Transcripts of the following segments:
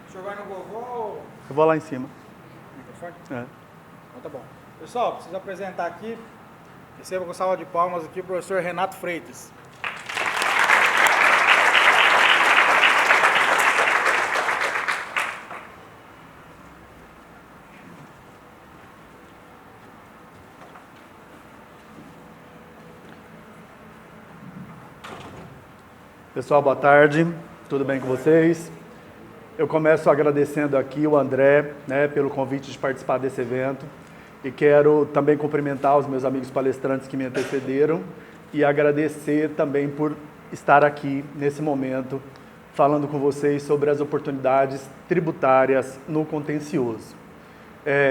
O senhor vai no vovô? Eu vou lá em cima. Microfone? É. Então tá bom. Pessoal, preciso apresentar aqui, receba com salva de palmas aqui o professor Renato Freitas. Pessoal, boa tarde. Tudo bem com vocês? Eu começo agradecendo aqui o André, pelo convite de participar desse evento. E quero também cumprimentar os meus amigos palestrantes que me antecederam e agradecer também por estar aqui nesse momento falando com vocês sobre as oportunidades tributárias no contencioso.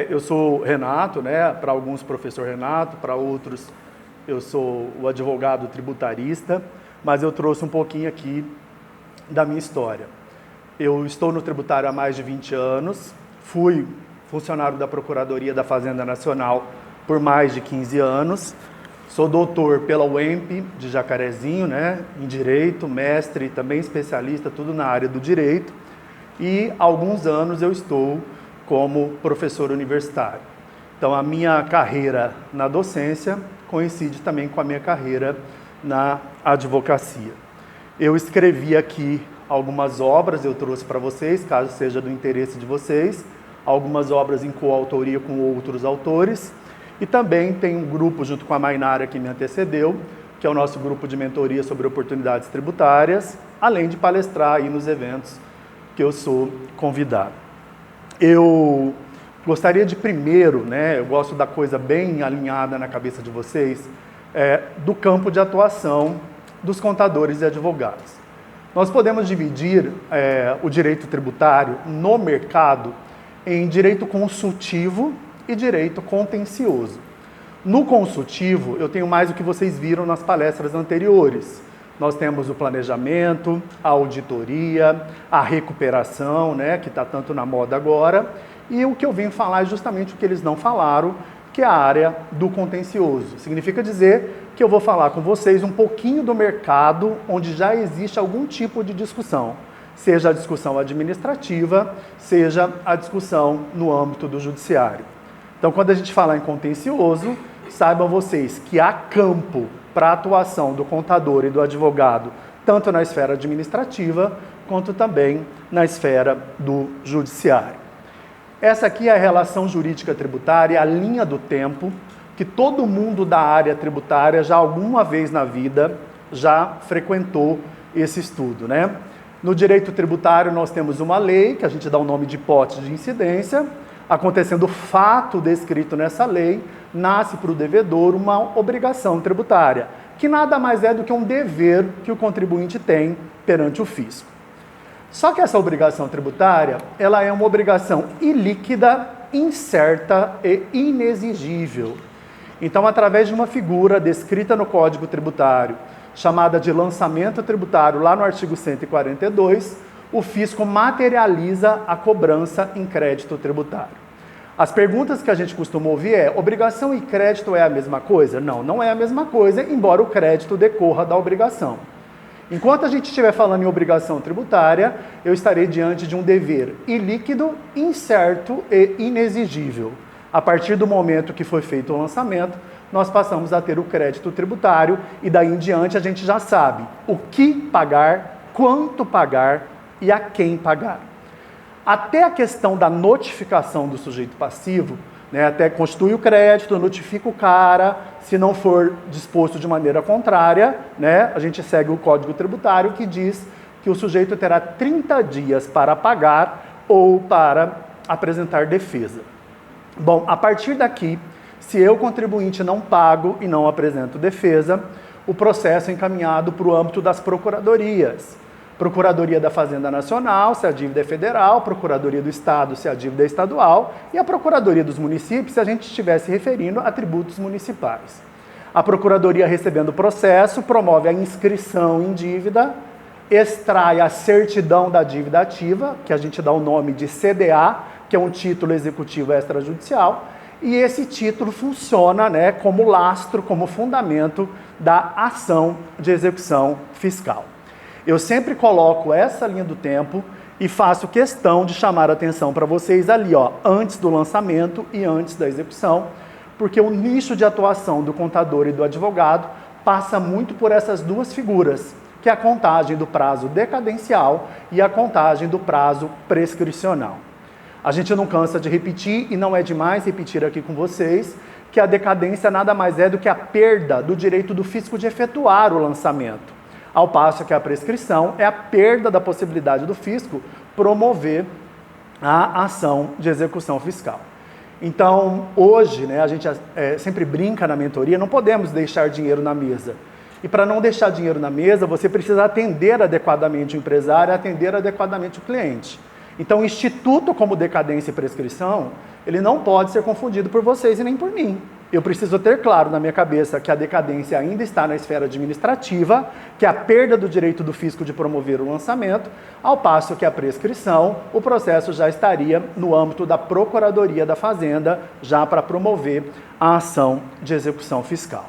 Eu sou Renato, para alguns professor Renato, para outros eu sou o advogado tributarista, mas eu trouxe um pouquinho aqui da minha história. Eu estou no tributário há mais de 20 anos, fui funcionário da Procuradoria da Fazenda Nacional por mais de 15 anos, sou doutor pela UEMP de Jacarezinho, em Direito, mestre e também especialista, tudo na área do Direito, e há alguns anos eu estou como professor universitário. Então a minha carreira na docência coincide também com a minha carreira na advocacia. Eu escrevi aqui algumas obras, eu trouxe para vocês, caso seja do interesse de vocês, algumas obras em coautoria com outros autores, e também tem um grupo junto com a Mainara que me antecedeu, que é o nosso grupo de mentoria sobre oportunidades tributárias, além de palestrar aí nos eventos que eu sou convidado. Eu gostaria de primeiro, eu gosto da coisa bem alinhada na cabeça de vocês, do campo de atuação dos contadores e advogados. Nós podemos dividir o direito tributário no mercado em direito consultivo e direito contencioso. No consultivo, eu tenho mais do que vocês viram nas palestras anteriores. Nós temos o planejamento, a auditoria, a recuperação, que está tanto na moda agora, e o que eu vim falar é justamente o que eles não falaram, que é a área do contencioso. Significa dizer que eu vou falar com vocês um pouquinho do mercado onde já existe algum tipo de discussão, seja a discussão administrativa, seja a discussão no âmbito do judiciário. Então, quando a gente falar em contencioso, saibam vocês que há campo para a atuação do contador e do advogado, tanto na esfera administrativa, quanto também na esfera do judiciário. Essa aqui é a relação jurídica tributária, a linha do tempo, que todo mundo da área tributária já alguma vez na vida já frequentou esse estudo, No direito tributário nós temos uma lei, que a gente dá o nome de hipótese de incidência, acontecendo o fato descrito nessa lei, nasce para o devedor uma obrigação tributária, que nada mais é do que um dever que o contribuinte tem perante o fisco. Só que essa obrigação tributária, ela é uma obrigação ilíquida, incerta e inexigível. Então, através de uma figura descrita no Código Tributário, chamada de lançamento tributário, lá no artigo 142, o fisco materializa a cobrança em crédito tributário. As perguntas que a gente costuma ouvir é: obrigação e crédito é a mesma coisa? Não, não é a mesma coisa, embora o crédito decorra da obrigação. Enquanto a gente estiver falando em obrigação tributária, eu estarei diante de um dever ilíquido, incerto e inexigível. A partir do momento que foi feito o lançamento, nós passamos a ter o crédito tributário e daí em diante a gente já sabe o que pagar, quanto pagar e a quem pagar. Até a questão da notificação do sujeito passivo, até constitui o crédito, notifica o cara, se não for disposto de maneira contrária, a gente segue o Código Tributário que diz que o sujeito terá 30 dias para pagar ou para apresentar defesa. Bom, a partir daqui, se eu, contribuinte, não pago e não apresento defesa, o processo é encaminhado para o âmbito das procuradorias. Procuradoria da Fazenda Nacional, se a dívida é federal, Procuradoria do Estado, se a dívida é estadual, e a Procuradoria dos Municípios, se a gente estiver se referindo a tributos municipais. A Procuradoria, recebendo o processo, promove a inscrição em dívida, extrai a certidão da dívida ativa, que a gente dá o nome de CDA, que é um título executivo extrajudicial, e esse título funciona como lastro, como fundamento da ação de execução fiscal. Eu sempre coloco essa linha do tempo E faço questão de chamar a atenção para vocês ali, ó, antes do lançamento e antes da execução, porque o nicho de atuação do contador e do advogado passa muito por essas duas figuras, que é a contagem do prazo decadencial e a contagem do prazo prescricional. A gente não cansa de repetir, e não é demais repetir aqui com vocês, que a decadência nada mais é do que a perda do direito do fisco de efetuar o lançamento, ao passo que a prescrição é a perda da possibilidade do fisco promover a ação de execução fiscal. Então, hoje, né, a gente sempre brinca na mentoria, não podemos deixar dinheiro na mesa. E para não deixar dinheiro na mesa, você precisa atender adequadamente o empresário, atender adequadamente o cliente. Então, o instituto como decadência e prescrição, ele não pode ser confundido por vocês e nem por mim. Eu preciso ter claro na minha cabeça que a decadência ainda está na esfera administrativa, que é a perda do direito do fisco de promover o lançamento, ao passo que a prescrição, o processo já estaria no âmbito da Procuradoria da Fazenda, já para promover a ação de execução fiscal.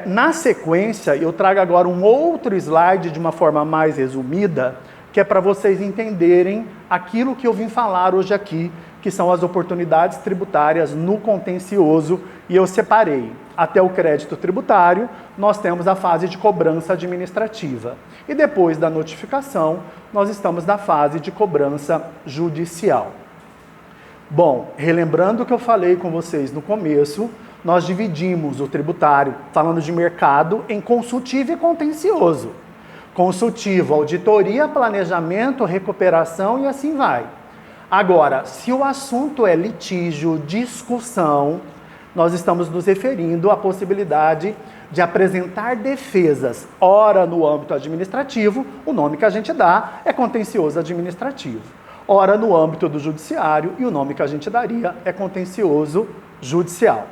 Na sequência, eu trago agora um outro slide de uma forma mais resumida, que é para vocês entenderem aquilo que eu vim falar hoje aqui, que são as oportunidades tributárias no contencioso, e eu separei. Até o crédito tributário, nós temos a fase de cobrança administrativa. E depois da notificação, nós estamos na fase de cobrança judicial. Bom, relembrando o que eu falei com vocês no começo, nós dividimos o tributário, falando de mercado, em consultivo e contencioso. Consultivo, auditoria, planejamento, recuperação e assim vai. Agora, se o assunto é litígio, discussão, nós estamos nos referindo à possibilidade de apresentar defesas, ora no âmbito administrativo, o nome que a gente dá é contencioso administrativo, ora no âmbito do judiciário, e o nome que a gente daria é contencioso judicial.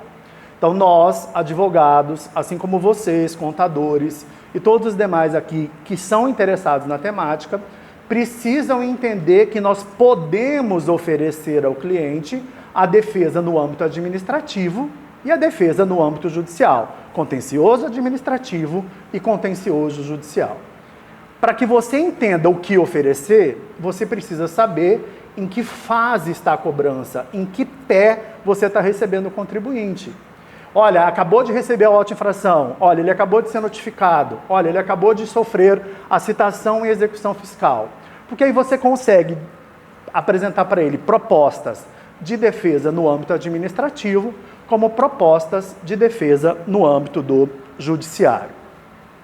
Então nós, advogados, assim como vocês, contadores, e todos os demais aqui que são interessados na temática, precisam entender que nós podemos oferecer ao cliente a defesa no âmbito administrativo e a defesa no âmbito judicial, contencioso administrativo e contencioso judicial. Para que você entenda o que oferecer, você precisa saber em que fase está a cobrança, em que pé você está recebendo o contribuinte. Olha, acabou de receber a auto-infração, olha, ele acabou de ser notificado, olha, ele acabou de sofrer a citação e execução fiscal. Porque aí você consegue apresentar para ele propostas de defesa no âmbito administrativo, como propostas de defesa no âmbito do judiciário.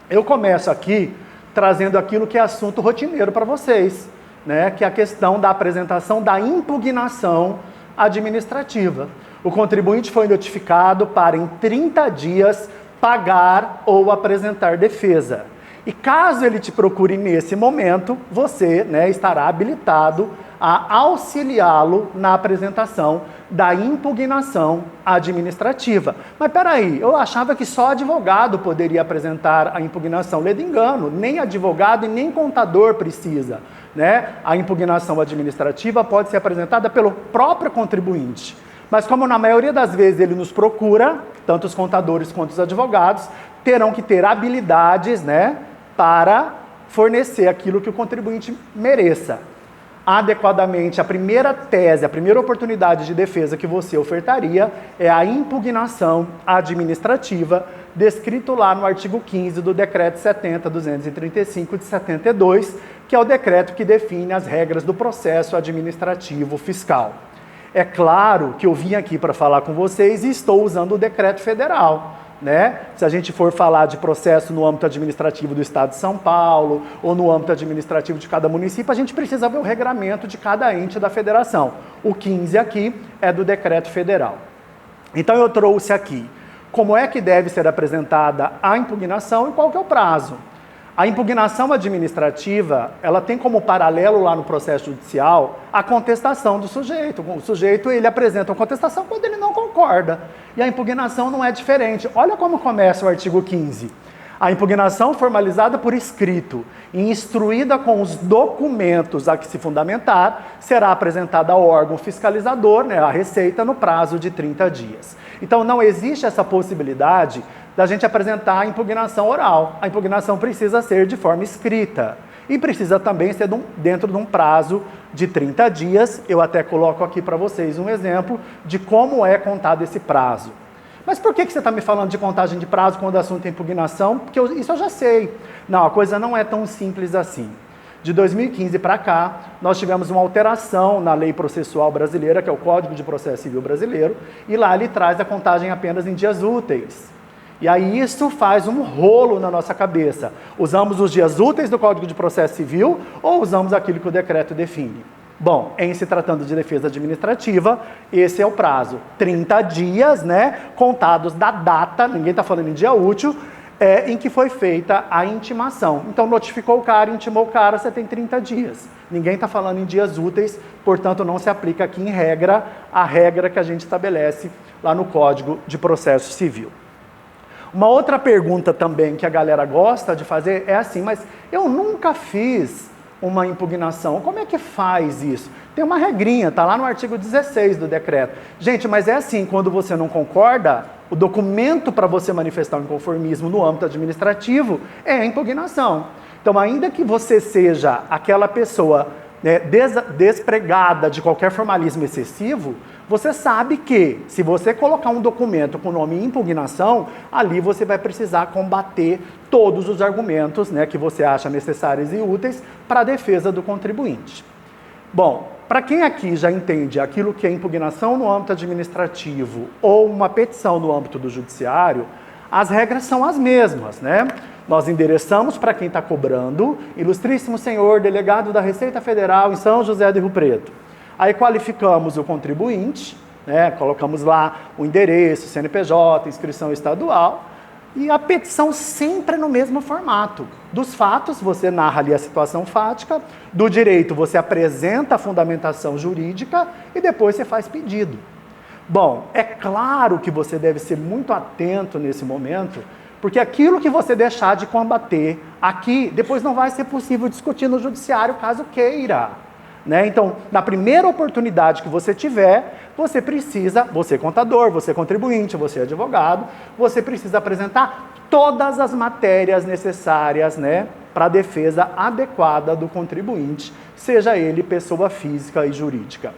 Eu começo aqui trazendo aquilo que é assunto rotineiro para vocês, né? Que é a questão da apresentação da impugnação administrativa. O contribuinte foi notificado para, em 30 dias, pagar ou apresentar defesa. E caso ele te procure nesse momento, você, né, estará habilitado a auxiliá-lo na apresentação da impugnação administrativa. Mas peraí, eu achava que só advogado poderia apresentar a impugnação. Ledo engano, nem advogado e nem contador precisa, né? A impugnação administrativa pode ser apresentada pelo próprio contribuinte. Mas como na maioria das vezes ele nos procura, tanto os contadores quanto os advogados, terão que ter habilidades, né, para fornecer aquilo que o contribuinte mereça. Adequadamente, a primeira tese, a primeira oportunidade de defesa que você ofertaria é a impugnação administrativa, descrito lá no artigo 15 do Decreto 70.235 de 72, que é o decreto que define as regras do processo administrativo fiscal. É claro que eu vim aqui para falar com vocês e estou usando o decreto federal, né? Se a gente for falar de processo no âmbito administrativo do Estado de São Paulo ou no âmbito administrativo de cada município, a gente precisa ver o regramento de cada ente da federação. O 15 aqui é do decreto federal. Então eu trouxe aqui como é que deve ser apresentada a impugnação e qual que é o prazo. A impugnação administrativa, ela tem como paralelo lá no processo judicial a contestação do sujeito. O sujeito, ele apresenta uma contestação quando ele não concorda. E a impugnação não é diferente. Olha como começa o artigo 15. A impugnação formalizada por escrito e instruída com os documentos a que se fundamentar, será apresentada ao órgão fiscalizador, né, a Receita, no prazo de 30 dias. Então não existe essa possibilidade da gente apresentar a impugnação oral. A impugnação precisa ser de forma escrita. e precisa também ser dentro de um prazo de 30 dias. Eu até coloco aqui para vocês um exemplo de como é contado esse prazo. Mas por que você está me falando de contagem de prazo quando o assunto é impugnação? Porque isso eu já sei. Não, a coisa não é tão simples assim. De 2015 para cá, nós tivemos uma alteração na lei processual brasileira, que é o Código de Processo Civil Brasileiro, e lá ele traz a contagem apenas em dias úteis. E aí isso faz um rolo na nossa cabeça. Usamos os dias úteis do Código de Processo Civil ou usamos aquilo que o decreto define? Bom, em se tratando de defesa administrativa, esse é o prazo. 30 dias, né, contados da data, ninguém está falando em dia útil, em que foi feita a intimação. Então, notificou o cara, intimou o cara, você tem 30 dias. Ninguém está falando em dias úteis, portanto, não se aplica aqui em regra a regra que a gente estabelece lá no Código de Processo Civil. Uma outra pergunta também que a galera gosta de fazer é assim, mas eu nunca fiz uma impugnação. Como é que faz isso? Tem uma regrinha, está lá no artigo 16 do decreto. Gente, mas é assim, quando você não concorda, o documento para você manifestar o inconformismo no âmbito administrativo é a impugnação. Então, ainda que você seja aquela pessoa, né, despregada de qualquer formalismo excessivo, você sabe que, se você colocar um documento com o nome impugnação, ali você vai precisar combater todos os argumentos, né, que você acha necessários e úteis para a defesa do contribuinte. Bom, para quem aqui já entende aquilo que é impugnação no âmbito administrativo ou uma petição no âmbito do judiciário, as regras são as mesmas, né? Nós endereçamos para quem está cobrando, ilustríssimo senhor delegado da Receita Federal em São José do Rio Preto. Aí qualificamos o contribuinte, né, colocamos lá o endereço, CNPJ, inscrição estadual, e a petição sempre no mesmo formato. Dos fatos, você narra ali a situação fática, do direito você apresenta a fundamentação jurídica e depois você faz pedido. Bom, é claro que você deve ser muito atento nesse momento, porque aquilo que você deixar de combater aqui, depois não vai ser possível discutir no judiciário caso queira. Né? Então, na primeira oportunidade que você tiver, você precisa, você contador, você contribuinte, você advogado, você precisa apresentar todas as matérias necessárias, né, para a defesa adequada do contribuinte, seja ele pessoa física e jurídica.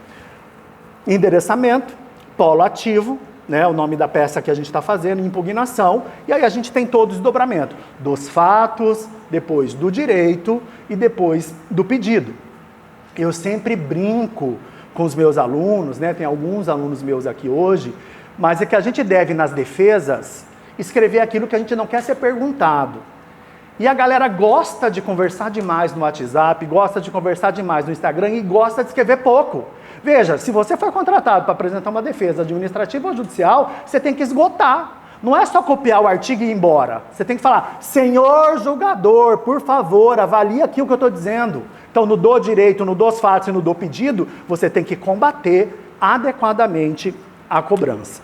Endereçamento, polo ativo, né, o nome da peça que a gente está fazendo, impugnação, e aí a gente tem todo o desdobramento dos fatos, depois do direito e depois do pedido. Eu sempre brinco com os meus alunos, né? Tem alguns alunos meus aqui hoje, mas é que a gente deve, nas defesas, escrever aquilo que a gente não quer ser perguntado. E a galera gosta de conversar demais no WhatsApp, gosta de conversar demais no Instagram e gosta de escrever pouco. Veja, se você foi contratado para apresentar uma defesa administrativa ou judicial, você tem que esgotar. Não é só copiar o artigo e ir embora. Você tem que falar, senhor julgador, por favor, avalie aqui o que eu estou dizendo. Então, no do direito, no dos fatos e no do pedido, você tem que combater adequadamente a cobrança.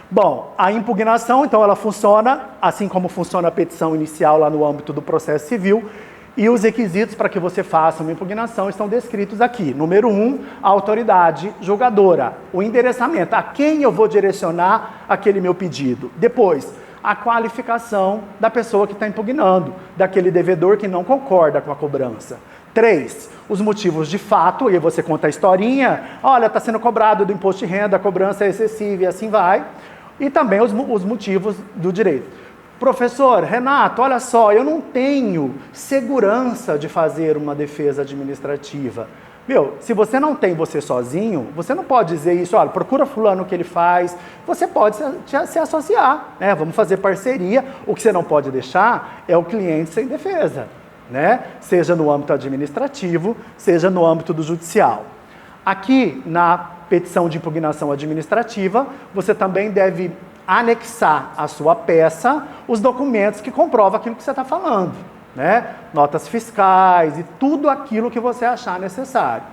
Bom, a impugnação, então, ela funciona assim como funciona a petição inicial lá no âmbito do processo civil, e os requisitos para que você faça uma impugnação estão descritos aqui. Número 1, a autoridade julgadora, o endereçamento, a quem eu vou direcionar aquele meu pedido. Depois, a qualificação da pessoa que está impugnando, daquele devedor que não concorda com a cobrança. 3, os motivos de fato, e aí você conta a historinha, olha, está sendo cobrado do imposto de renda, a cobrança é excessiva e assim vai. E também os motivos do direito. Professor, Renato, olha só, eu não tenho segurança de fazer uma defesa administrativa. Meu, se você não tem você sozinho, você não pode dizer isso, olha, procura fulano o que ele faz, você pode se associar, né? Vamos fazer parceria. O que você não pode deixar é o cliente sem defesa, né? Seja no âmbito administrativo, seja no âmbito do judicial. Aqui, na petição de impugnação administrativa, você também deve anexar à sua peça os documentos que comprovam aquilo que você está falando, né? Notas fiscais e tudo aquilo que você achar necessário.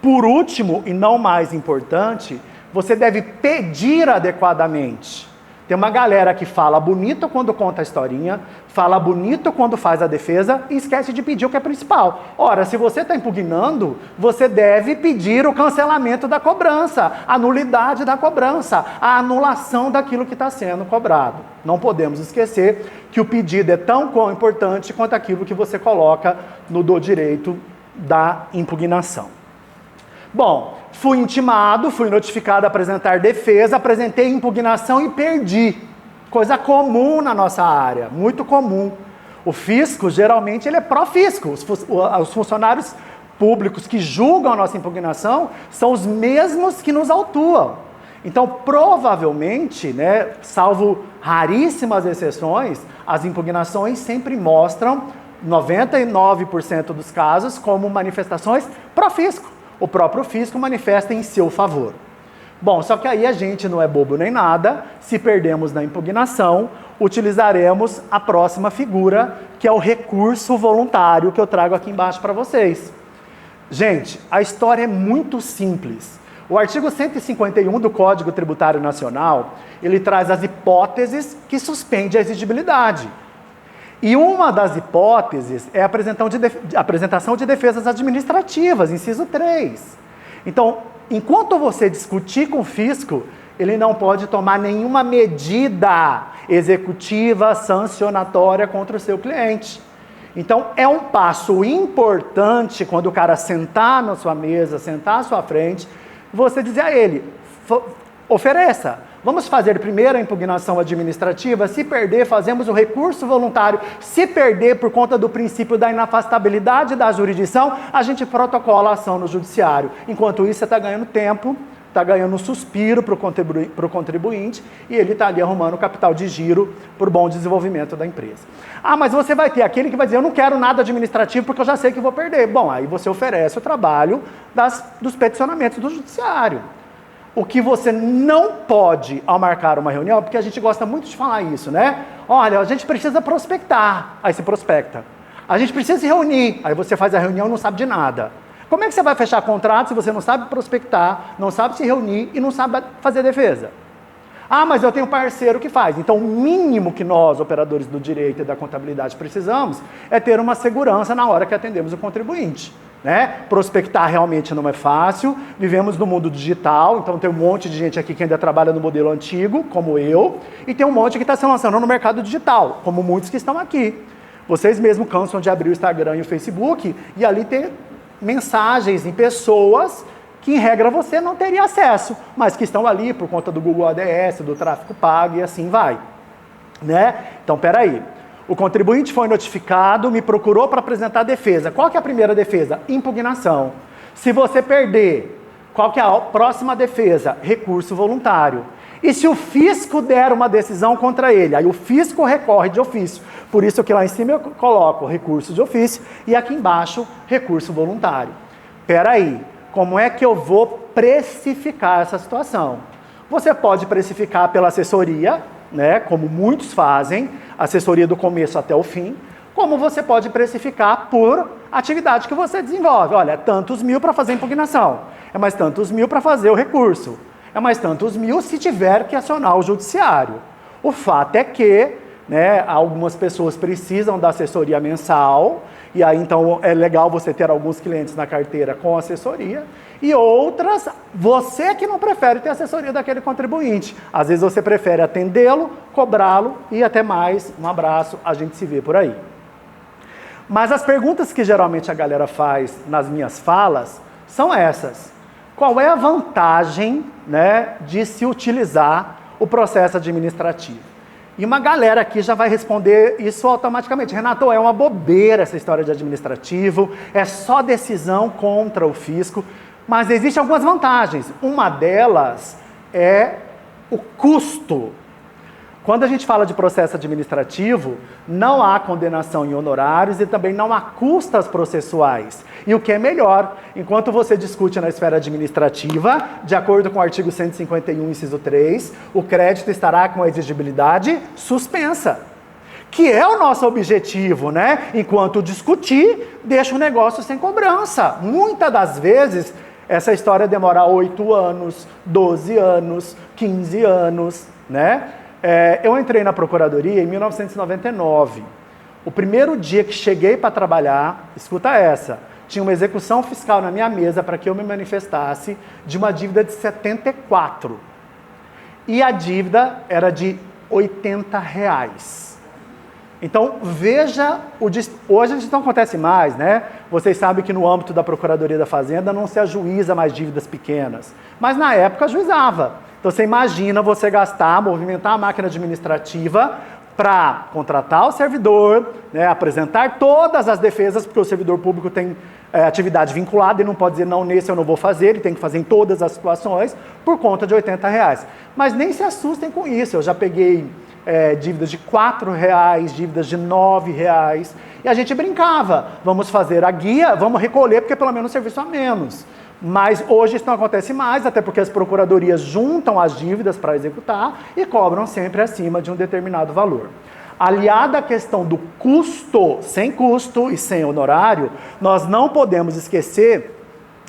Por último, e não mais importante, você deve pedir adequadamente. Tem uma galera que fala bonito quando conta a historinha, fala bonito quando faz a defesa e esquece de pedir o que é principal. Ora, se você está impugnando, você deve pedir o cancelamento da cobrança, a nulidade da cobrança, a anulação daquilo que está sendo cobrado. Não podemos esquecer que o pedido é tão importante quanto aquilo que você coloca no do direito da impugnação. Bom, fui intimado, fui notificado a apresentar defesa, apresentei impugnação e perdi. Coisa comum na nossa área, muito comum. O fisco, geralmente, ele é pró-fisco. Os funcionários públicos que julgam a nossa impugnação são os mesmos que nos autuam. Então, provavelmente, né, salvo raríssimas exceções, as impugnações sempre mostram, 99% dos casos, como manifestações pró-fisco. O próprio fisco manifesta em seu favor. Bom, só que aí a gente não é bobo nem nada. Se perdemos na impugnação, utilizaremos a próxima figura, que é o recurso voluntário, que eu trago aqui embaixo para vocês. Gente, a história é muito simples. O artigo 151 do Código Tributário Nacional, ele traz as hipóteses que suspendem a exigibilidade. E uma das hipóteses é a apresentação de defesas administrativas, inciso 3. Então, enquanto você discutir com o fisco, ele não pode tomar nenhuma medida executiva, sancionatória contra o seu cliente. Então, é um passo importante quando o cara sentar na sua mesa, sentar à sua frente, você dizer a ele, ofereça. Vamos fazer primeiro a impugnação administrativa, se perder, fazemos o recurso voluntário, se perder por conta do princípio da inafastabilidade da jurisdição, a gente protocola a ação no judiciário. Enquanto isso, você está ganhando tempo, está ganhando um suspiro para o contribuinte e ele está ali arrumando capital de giro por bom desenvolvimento da empresa. Ah, mas você vai ter aquele que vai dizer, eu não quero nada administrativo porque eu já sei que vou perder. Bom, aí você oferece o trabalho dos peticionamentos do judiciário. O que você não pode ao marcar uma reunião, porque a gente gosta muito de falar isso, né? Olha, a gente precisa prospectar, aí se prospecta. A gente precisa se reunir, aí você faz a reunião e não sabe de nada. Como é que você vai fechar contrato se você não sabe prospectar, não sabe se reunir e não sabe fazer defesa? Ah, mas eu tenho parceiro que faz. Então, o mínimo que nós, operadores do direito e da contabilidade, precisamos é ter uma segurança na hora que atendemos o contribuinte. Né? Prospectar realmente não é fácil, vivemos no mundo digital, então tem um monte de gente aqui que ainda trabalha no modelo antigo, como eu, e tem um monte que está se lançando no mercado digital, como muitos que estão aqui. Vocês mesmos cansam de abrir o Instagram e o Facebook, e ali tem mensagens em pessoas que, em regra, você não teria acesso, mas que estão ali por conta do Google ADS, do tráfego pago e assim vai. Né? Então, peraí. O contribuinte foi notificado, me procurou para apresentar a defesa. Qual que é a primeira defesa? Impugnação. Se você perder, qual que é a próxima defesa? Recurso voluntário. E se o fisco der uma decisão contra ele? Aí o fisco recorre de ofício. Por isso que lá em cima eu coloco recurso de ofício e aqui embaixo recurso voluntário. Peraí, como é que eu vou precificar essa situação? Você pode precificar pela assessoria, né, como muitos fazem, assessoria do começo até o fim, como você pode precificar por atividade que você desenvolve. Olha, é tantos mil para fazer a impugnação, é mais tantos mil para fazer o recurso, é mais tantos mil se tiver que acionar o judiciário. O fato é que, né, algumas pessoas precisam da assessoria mensal, e aí então é legal você ter alguns clientes na carteira com assessoria, e outras, você que não prefere ter assessoria daquele contribuinte. Às vezes você prefere atendê-lo, cobrá-lo e até mais. Um abraço, a gente se vê por aí. Mas as perguntas que geralmente a galera faz nas minhas falas são essas. Qual é a vantagem, né, de se utilizar o processo administrativo? E uma galera aqui já vai responder isso automaticamente. Renato, é uma bobeira essa história de administrativo, é só decisão contra o fisco. Mas existem algumas vantagens. Uma delas é o custo. Quando a gente fala de processo administrativo, não há condenação em honorários e também não há custas processuais. E o que é melhor, enquanto você discute na esfera administrativa, de acordo com o artigo 151, inciso 3, o crédito estará com a exigibilidade suspensa. Que é o nosso objetivo, né? Enquanto discutir, deixa o negócio sem cobrança. Muitas das vezes, essa história demora 8 anos, 12 anos, 15 anos, né? Eu entrei na Procuradoria em 1999. O primeiro dia que cheguei para trabalhar, escuta essa, tinha uma execução fiscal na minha mesa para que eu me manifestasse de uma dívida de 74. E a dívida era de R$80. Então, veja, hoje isso não acontece mais, né? Vocês sabem que no âmbito da Procuradoria da Fazenda não se ajuiza mais dívidas pequenas. Mas na época ajuizava. Então, você imagina você gastar, movimentar a máquina administrativa para contratar o servidor, né, apresentar todas as defesas, porque o servidor público tem atividade vinculada e não pode dizer, não, nesse eu não vou fazer, ele tem que fazer em todas as situações, por conta de R$80. Mas nem se assustem com isso, eu já peguei dívidas de R$4, dívidas de R$9, e a gente brincava, vamos fazer a guia, vamos recolher, porque pelo menos serviço a menos. Mas hoje isso não acontece mais, até porque as procuradorias juntam as dívidas para executar e cobram sempre acima de um determinado valor. Aliada à questão do custo, sem custo e sem honorário, nós não podemos esquecer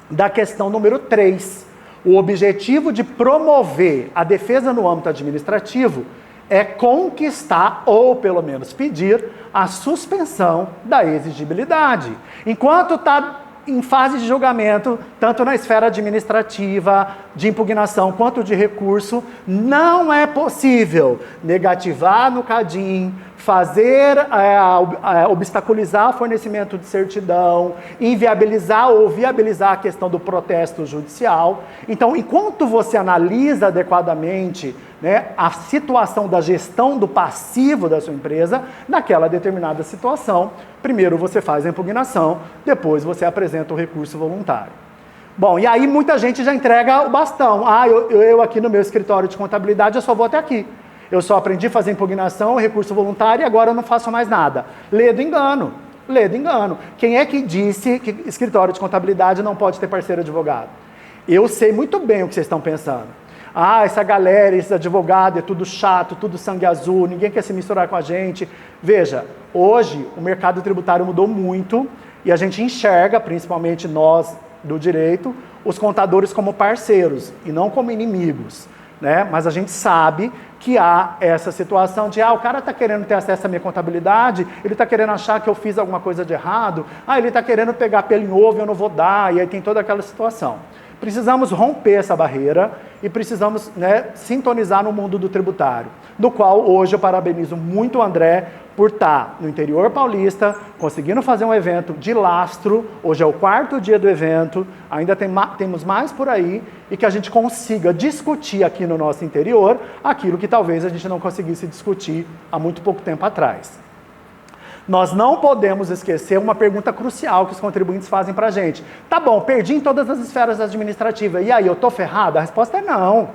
da questão número 3. O objetivo de promover a defesa no âmbito administrativo é conquistar, ou pelo menos pedir, a suspensão da exigibilidade. Enquanto está em fase de julgamento, tanto na esfera administrativa, de impugnação, quanto de recurso, não é possível negativar no CADIM, fazer, obstaculizar o fornecimento de certidão, inviabilizar ou viabilizar a questão do protesto judicial. Então, enquanto você analisa adequadamente, né, a situação da gestão do passivo da sua empresa, naquela determinada situação, primeiro você faz a impugnação, depois você apresenta o recurso voluntário. Bom, e aí muita gente já entrega o bastão. Eu aqui no meu escritório de contabilidade, eu só vou até aqui. Eu só aprendi a fazer impugnação, recurso voluntário e agora eu não faço mais nada. Lê do engano. Lê do engano. Quem é que disse que escritório de contabilidade não pode ter parceiro advogado? Eu sei muito bem o que vocês estão pensando. Essa galera, esse advogado é tudo chato, tudo sangue azul, ninguém quer se misturar com a gente. Veja, hoje o mercado tributário mudou muito e a gente enxerga, principalmente nós do direito, os contadores como parceiros e não como inimigos, né? Mas a gente sabe que há essa situação de, o cara está querendo ter acesso à minha contabilidade, ele está querendo achar que eu fiz alguma coisa de errado, ele está querendo pegar pelo em ovo e eu não vou dar, e aí tem toda aquela situação. Precisamos romper essa barreira e precisamos, né, sintonizar no mundo do tributário, do qual hoje eu parabenizo muito o André por estar no interior paulista, conseguindo fazer um evento de lastro. Hoje é o 4º dia do evento, ainda temos mais por aí, e que a gente consiga discutir aqui no nosso interior aquilo que talvez a gente não conseguisse discutir há muito pouco tempo atrás. Nós não podemos esquecer uma pergunta crucial que os contribuintes fazem para a gente. Tá bom, perdi em todas as esferas administrativas, e aí, eu tô ferrado? A resposta é não.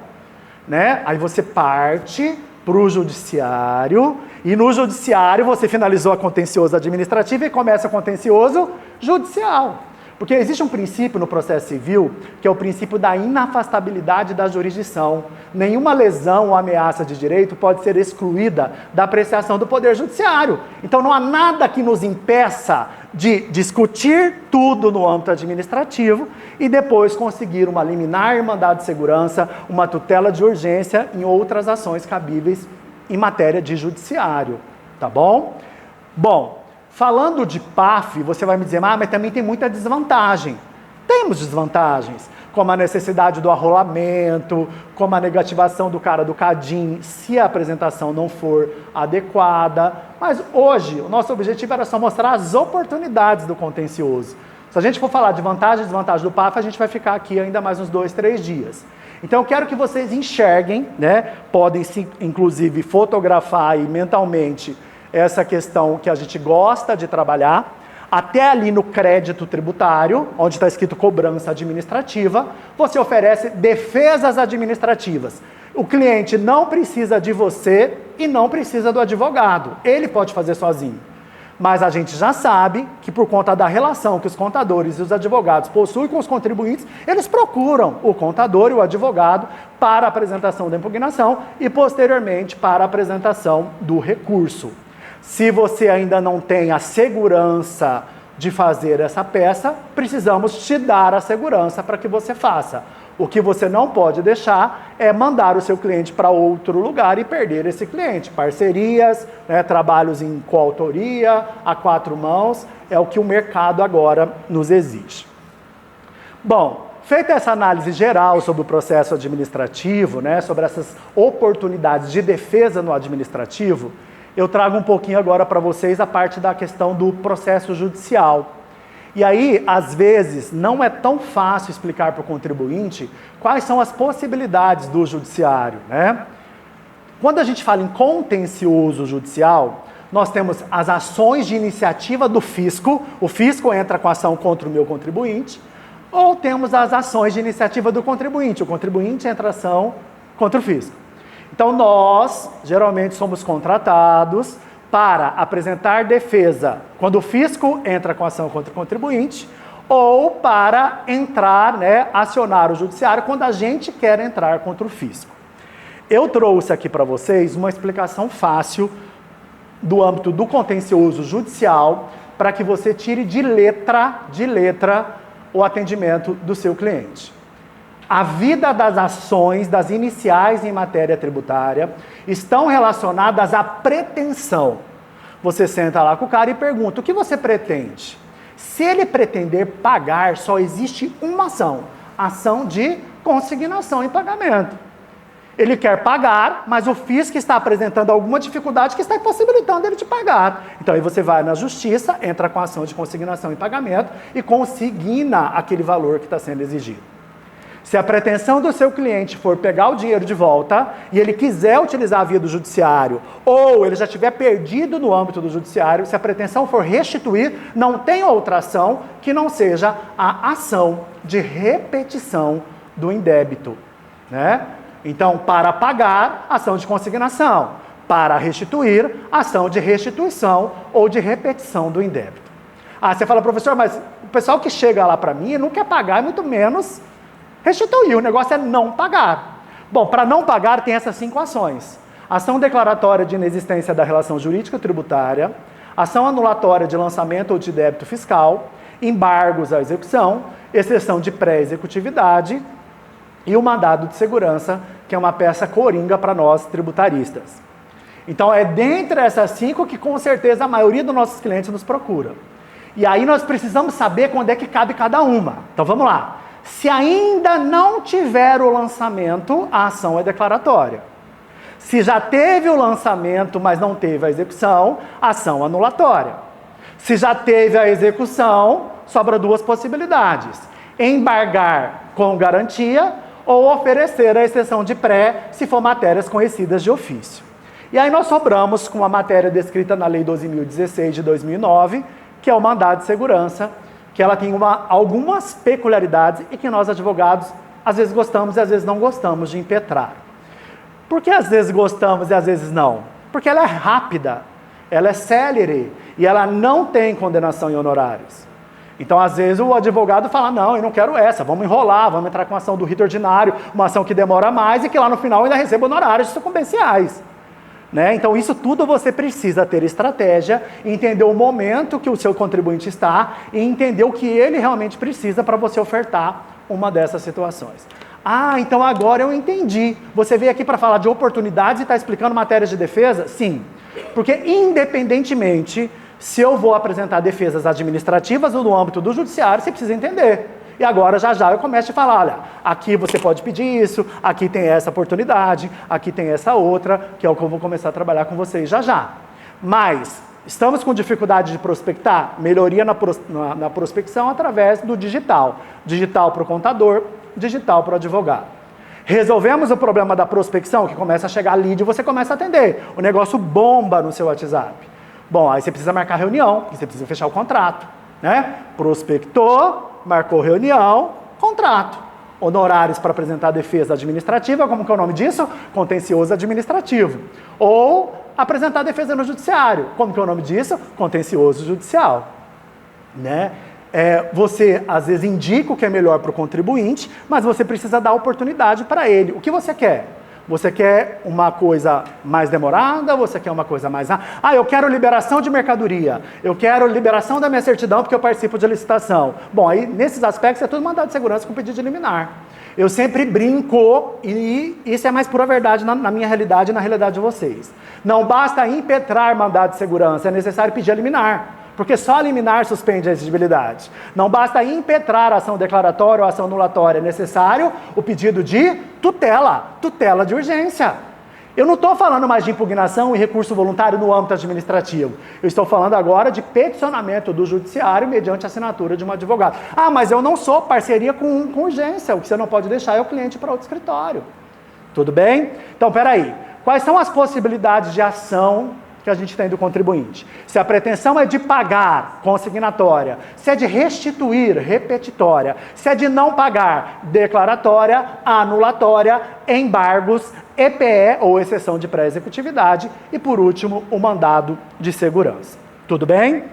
Né? Aí você parte para o judiciário, e no judiciário você finalizou a contencioso administrativa e começa o contencioso judicial. Porque existe um princípio no processo civil, que é o princípio da inafastabilidade da jurisdição. Nenhuma lesão ou ameaça de direito pode ser excluída da apreciação do Poder Judiciário. Então não há nada que nos impeça de discutir tudo no âmbito administrativo e depois conseguir uma liminar e mandado de segurança, uma tutela de urgência em outras ações cabíveis em matéria de judiciário. Tá bom? Bom, falando de PAF, você vai me dizer, mas também tem muita desvantagem. Temos desvantagens, como a necessidade do arrolamento, como a negativação do cara do CADIM, se a apresentação não for adequada. Mas hoje, o nosso objetivo era só mostrar as oportunidades do contencioso. Se a gente for falar de vantagem e desvantagem do PAF, a gente vai ficar aqui ainda mais uns 2, 3 dias. Então eu quero que vocês enxerguem, né? Podem inclusive fotografar aí mentalmente essa questão que a gente gosta de trabalhar, até ali no crédito tributário, onde está escrito cobrança administrativa, você oferece defesas administrativas. O cliente não precisa de você e não precisa do advogado, ele pode fazer sozinho. Mas a gente já sabe que por conta da relação que os contadores e os advogados possuem com os contribuintes, eles procuram o contador e o advogado para a apresentação da impugnação e posteriormente para a apresentação do recurso. Se você ainda não tem a segurança de fazer essa peça, precisamos te dar a segurança para que você faça. O que você não pode deixar é mandar o seu cliente para outro lugar e perder esse cliente. Parcerias, né, trabalhos em coautoria, a quatro mãos, é o que o mercado agora nos exige. Bom, feita essa análise geral sobre o processo administrativo, né, sobre essas oportunidades de defesa no administrativo, eu trago um pouquinho agora para vocês a parte da questão do processo judicial. E aí, às vezes, não é tão fácil explicar para o contribuinte quais são as possibilidades do judiciário, né? Quando a gente fala em contencioso judicial, nós temos as ações de iniciativa do fisco, o fisco entra com ação contra o meu contribuinte, ou temos as ações de iniciativa do contribuinte, o contribuinte entra ação contra o fisco. Então, nós, geralmente, somos contratados para apresentar defesa quando o fisco entra com ação contra o contribuinte, ou para entrar, né, acionar o judiciário quando a gente quer entrar contra o fisco. Eu trouxe aqui para vocês uma explicação fácil do âmbito do contencioso judicial para que você tire de letra o atendimento do seu cliente. A vida das ações, das iniciais em matéria tributária, estão relacionadas à pretensão. Você senta lá com o cara e pergunta, o que você pretende? Se ele pretender pagar, só existe uma ação, ação de consignação em pagamento. Ele quer pagar, mas o fisco está apresentando alguma dificuldade que está impossibilitando ele de pagar. Então aí você vai na justiça, entra com a ação de consignação em pagamento e consigna aquele valor que está sendo exigido. Se a pretensão do seu cliente for pegar o dinheiro de volta e ele quiser utilizar a via do judiciário, ou ele já tiver perdido no âmbito do judiciário, se a pretensão for restituir, não tem outra ação que não seja a ação de repetição do indébito, né? Então, para pagar, ação de consignação. Para restituir, ação de restituição ou de repetição do indébito. Ah, você fala, professor, mas o pessoal que chega lá para mim não quer pagar, muito menos restituir, o negócio é não pagar. Bom, para não pagar tem essas 5 ações. Ação declaratória de inexistência da relação jurídica tributária, ação anulatória de lançamento ou de débito fiscal, embargos à execução, exceção de pré-executividade e o mandado de segurança, que é uma peça coringa para nós tributaristas. Então é dentre essas 5 que com certeza a maioria dos nossos clientes nos procura. E aí nós precisamos saber quando é que cabe cada uma. Então vamos lá. Se ainda não tiver o lançamento, a ação é declaratória. Se já teve o lançamento, mas não teve a execução, ação anulatória. Se já teve a execução, sobra 2 possibilidades. Embargar com garantia ou oferecer a exceção de pré, se for matérias conhecidas de ofício. E aí nós sobramos com a matéria descrita na Lei 12.016 de 2009, que é o mandado de segurança, que ela tem algumas peculiaridades e que nós, advogados, às vezes gostamos e às vezes não gostamos de impetrar. Por que às vezes gostamos e às vezes não? Porque ela é rápida, ela é célere e ela não tem condenação em honorários. Então, às vezes, o advogado fala, não, eu não quero essa, vamos enrolar, vamos entrar com uma ação do rito ordinário, uma ação que demora mais e que lá no final ainda receba honorários sucumbenciais. Né? Então, isso tudo você precisa ter estratégia, entender o momento que o seu contribuinte está e entender o que ele realmente precisa para você ofertar uma dessas situações. Ah, então agora eu entendi. Você veio aqui para falar de oportunidades e está explicando matérias de defesa? Sim, porque independentemente se eu vou apresentar defesas administrativas ou no âmbito do judiciário, você precisa entender. E agora, já eu começo a falar, olha, aqui você pode pedir isso, aqui tem essa oportunidade, aqui tem essa outra, que é o que eu vou começar a trabalhar com vocês já. Mas, estamos com dificuldade de prospectar? Melhoria na prospecção através do digital. Digital para o contador, digital para o advogado. Resolvemos o problema da prospecção, que começa a chegar lead e você começa a atender. O negócio bomba no seu WhatsApp. Bom, aí você precisa marcar reunião, você precisa fechar o contrato, né? Prospectou, marcou reunião, contrato. Honorários para apresentar defesa administrativa, como que é o nome disso? Contencioso administrativo. Ou apresentar defesa no judiciário, como que é o nome disso? Contencioso judicial. Né? Você, às vezes, indica o que é melhor para o contribuinte, mas você precisa dar oportunidade para ele. O que você quer? Você quer uma coisa mais demorada? Você quer uma coisa mais rápida? Ah, eu quero liberação de mercadoria. Eu quero liberação da minha certidão porque eu participo de licitação. Bom, aí nesses aspectos é tudo mandado de segurança com pedido de liminar. Eu sempre brinco, e isso é mais pura verdade na minha realidade e na realidade de vocês. Não basta impetrar mandado de segurança, é necessário pedir a liminar. Porque só a liminar suspende a exigibilidade. Não basta impetrar a ação declaratória ou ação anulatória, é necessário o pedido de tutela de urgência. Eu não estou falando mais de impugnação e recurso voluntário no âmbito administrativo. Eu estou falando agora de peticionamento do judiciário mediante assinatura de um advogado. Ah, mas eu não sou parceria com urgência. O que você não pode deixar é o cliente para outro escritório. Tudo bem? Então, peraí. Quais são as possibilidades de ação que a gente tem do contribuinte? Se a pretensão é de pagar, consignatória. Se é de restituir, repetitória. Se é de não pagar, declaratória, anulatória, embargos, EPE ou exceção de pré-executividade e, por último, o mandado de segurança. Tudo bem?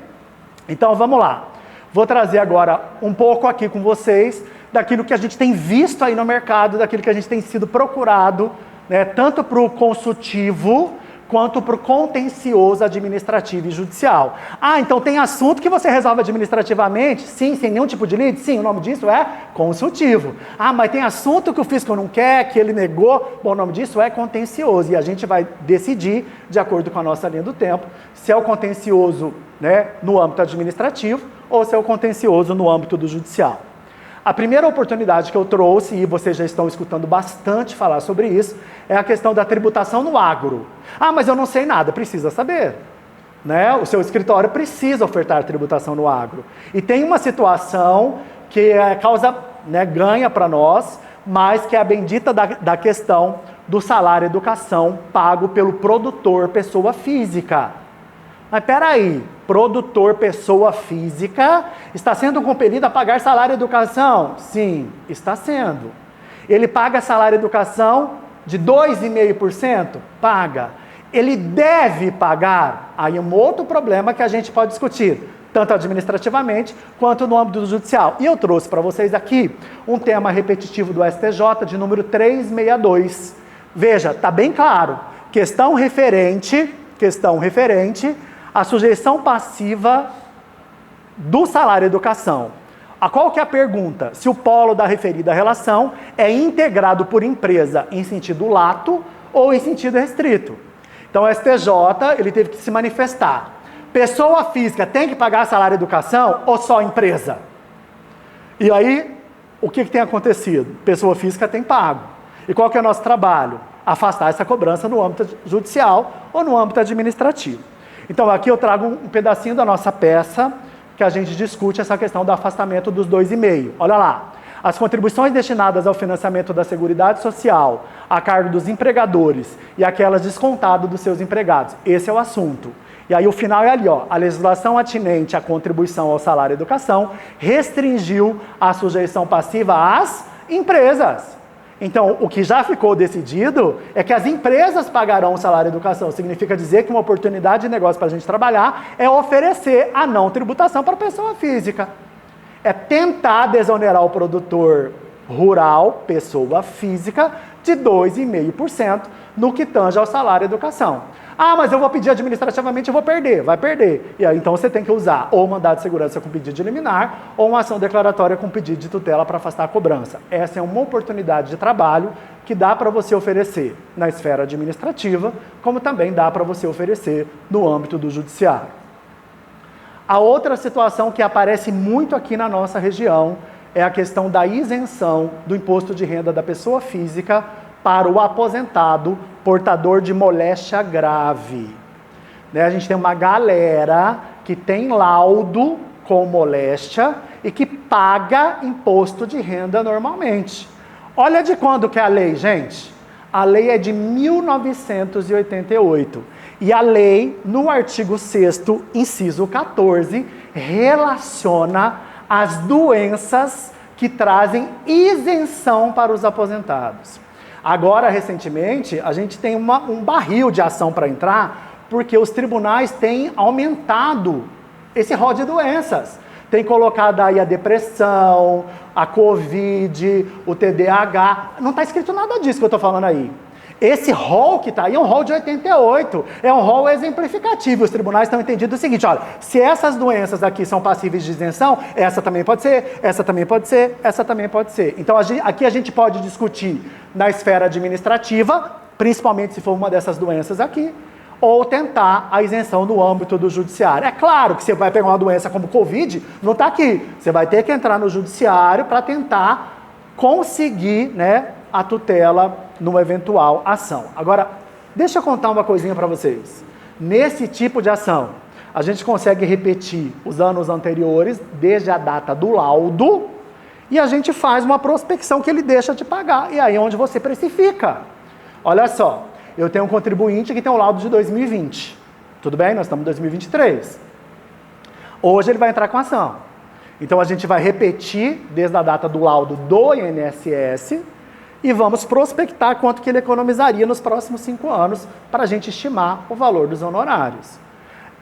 Então, vamos lá. Vou trazer agora um pouco aqui com vocês daquilo que a gente tem visto aí no mercado, daquilo que a gente tem sido procurado, né, tanto para o consultivo quanto para o contencioso administrativo e judicial. Ah, então tem assunto que você resolve administrativamente? Sim, sem nenhum tipo de lide? Sim, o nome disso é consultivo. Ah, mas tem assunto que o fisco não quer, que ele negou? Bom, o nome disso é contencioso. E a gente vai decidir, de acordo com a nossa linha do tempo, se é o contencioso, né, no âmbito administrativo ou se é o contencioso no âmbito do judicial. A primeira oportunidade que eu trouxe, e vocês já estão escutando bastante falar sobre isso, é a questão da tributação no agro. Ah, mas eu não sei nada, precisa saber. Né? O seu escritório precisa ofertar tributação no agro. E tem uma situação que causa, né, ganha para nós, mas que é a bendita da questão do salário educação pago pelo produtor pessoa física. Mas peraí, produtor pessoa física está sendo compelido a pagar salário educação? Sim, está sendo. Ele paga salário educação de 2,5%? Paga. Ele deve pagar? Aí é um outro problema que a gente pode discutir, tanto administrativamente quanto no âmbito judicial. E eu trouxe para vocês aqui um tema repetitivo do STJ de número 362. Veja, está bem claro. Questão referente à sujeição passiva do salário educação. A qual que é a pergunta? Se o polo da referida relação é integrado por empresa em sentido lato ou em sentido restrito. Então o STJ ele teve que se manifestar. Pessoa física tem que pagar salário educação ou só empresa? E aí, o que tem acontecido? Pessoa física tem pago. E qual que é o nosso trabalho? Afastar essa cobrança no âmbito judicial ou no âmbito administrativo. Então aqui eu trago um pedacinho da nossa peça que a gente discute essa questão do afastamento dos 2,5%. Olha lá, as contribuições destinadas ao financiamento da Seguridade Social a cargo dos empregadores e aquelas descontadas dos seus empregados. Esse é o assunto. E aí o final é ali, ó, a legislação atinente à contribuição ao salário e educação restringiu a sujeição passiva às empresas. Então, o que já ficou decidido é que as empresas pagarão o salário e educação. Significa dizer que uma oportunidade de negócio para a gente trabalhar é oferecer a não tributação para a pessoa física. É tentar desonerar o produtor rural, pessoa física, de 2,5% no que tange ao salário e educação. Ah, mas eu vou pedir administrativamente, eu vou perder. Vai perder. E aí, então, você tem que usar ou mandado de segurança com pedido de liminar ou uma ação declaratória com pedido de tutela para afastar a cobrança. Essa é uma oportunidade de trabalho que dá para você oferecer na esfera administrativa, como também dá para você oferecer no âmbito do judiciário. A outra situação que aparece muito aqui na nossa região é a questão da isenção do imposto de renda da pessoa física para o aposentado portador de moléstia grave. Né? A gente tem uma galera que tem laudo com moléstia e que paga imposto de renda normalmente. Olha de quando que é a lei, gente. A lei é de 1988. E a lei, no artigo 6º, inciso 14, relaciona as doenças que trazem isenção para os aposentados. Agora, recentemente, a gente tem um barril de ação para entrar, porque os tribunais têm aumentado esse rol de doenças. Tem colocado aí a depressão, a Covid, o TDAH. Não está escrito nada disso que eu estou falando aí. Esse rol que está aí é um rol de 88, é um rol exemplificativo. Os tribunais estão entendidos o seguinte, olha, se essas doenças aqui são passíveis de isenção, essa também pode ser, essa também pode ser, essa também pode ser. Então aqui a gente pode discutir na esfera administrativa, principalmente se for uma dessas doenças aqui, ou tentar a isenção no âmbito do judiciário. É claro que você vai pegar uma doença como Covid, não está aqui. Você vai ter que entrar no judiciário para tentar conseguir, né, a tutela numa eventual ação. Agora, deixa eu contar uma coisinha para vocês. Nesse tipo de ação, a gente consegue repetir os anos anteriores, desde a data do laudo, e a gente faz uma prospecção que ele deixa de pagar. E aí é onde você precifica. Olha só, eu tenho um contribuinte que tem o laudo de 2020. Tudo bem? Nós estamos em 2023. Hoje ele vai entrar com ação. Então a gente vai repetir desde a data do laudo do INSS e vamos prospectar quanto que ele economizaria nos próximos 5 anos para a gente estimar o valor dos honorários.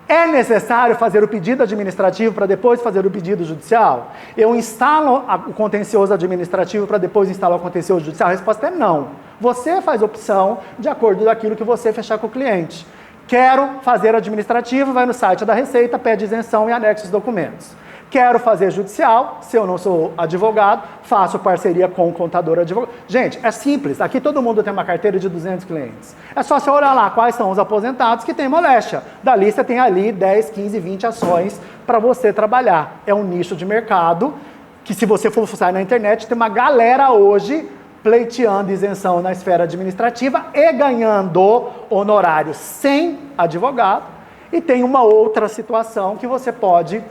É necessário fazer o pedido administrativo para depois fazer o pedido judicial? Eu instalo o contencioso administrativo para depois instalar o contencioso judicial? A resposta é não. Você faz opção de acordo com aquilo que você fechar com o cliente. Quero fazer administrativo, vai no site da Receita, pede isenção e anexa os documentos. Quero fazer judicial, se eu não sou advogado, faço parceria com o contador advogado. Gente, é simples, aqui todo mundo tem uma carteira de 200 clientes. É só você olhar lá quais são os aposentados que têm moléstia. Da lista tem ali 10, 15, 20 ações para você trabalhar. É um nicho de mercado que, se você for sair na internet, tem uma galera hoje pleiteando isenção na esfera administrativa e ganhando honorários sem advogado. E tem uma outra situação que você pode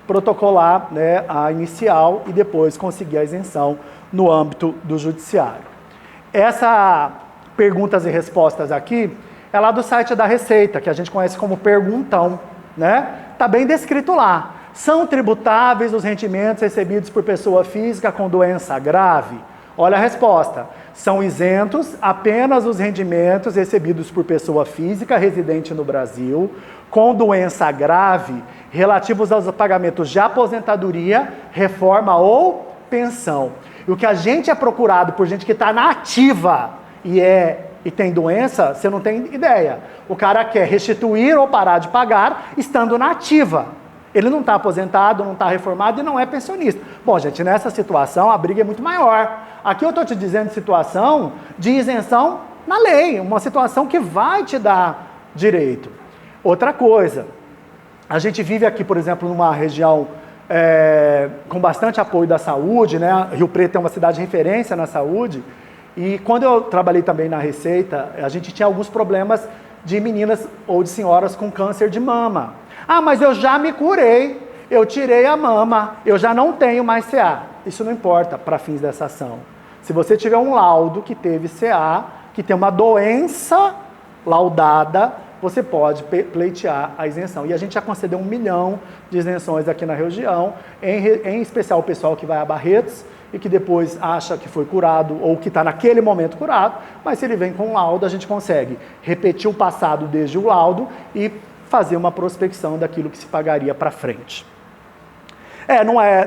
protocolar, né, a inicial e depois conseguir a isenção no âmbito do judiciário. Essa perguntas e respostas aqui é lá do site da Receita, que a gente conhece como perguntão, né? Tá bem descrito lá. São tributáveis os rendimentos recebidos por pessoa física com doença grave? Olha a resposta. São isentos apenas os rendimentos recebidos por pessoa física residente no Brasil com doença grave relativos aos pagamentos de aposentadoria, reforma ou pensão. E o que a gente é procurado por gente que está na ativa e tem doença, você não tem ideia. O cara quer restituir ou parar de pagar estando na ativa. Ele não está aposentado, não está reformado e não é pensionista. Bom, gente, nessa situação a briga é muito maior. Aqui eu estou te dizendo situação de isenção na lei, uma situação que vai te dar direito. Outra coisa, a gente vive aqui, por exemplo, numa região com bastante apoio da saúde, né? Rio Preto é uma cidade de referência na saúde, e quando eu trabalhei também na Receita, a gente tinha alguns problemas de meninas ou de senhoras com câncer de mama. Ah, mas eu já me curei, eu tirei a mama, eu já não tenho mais CA. Isso não importa para fins dessa ação. Se você tiver um laudo que teve CA, que tem uma doença laudada, você pode pleitear a isenção. E a gente já concedeu 1 milhão de isenções aqui na região, em especial o pessoal que vai a Barretos e que depois acha que foi curado ou que está naquele momento curado, mas se ele vem com um laudo, a gente consegue repetir o passado desde o laudo e fazer uma prospecção daquilo que se pagaria para frente.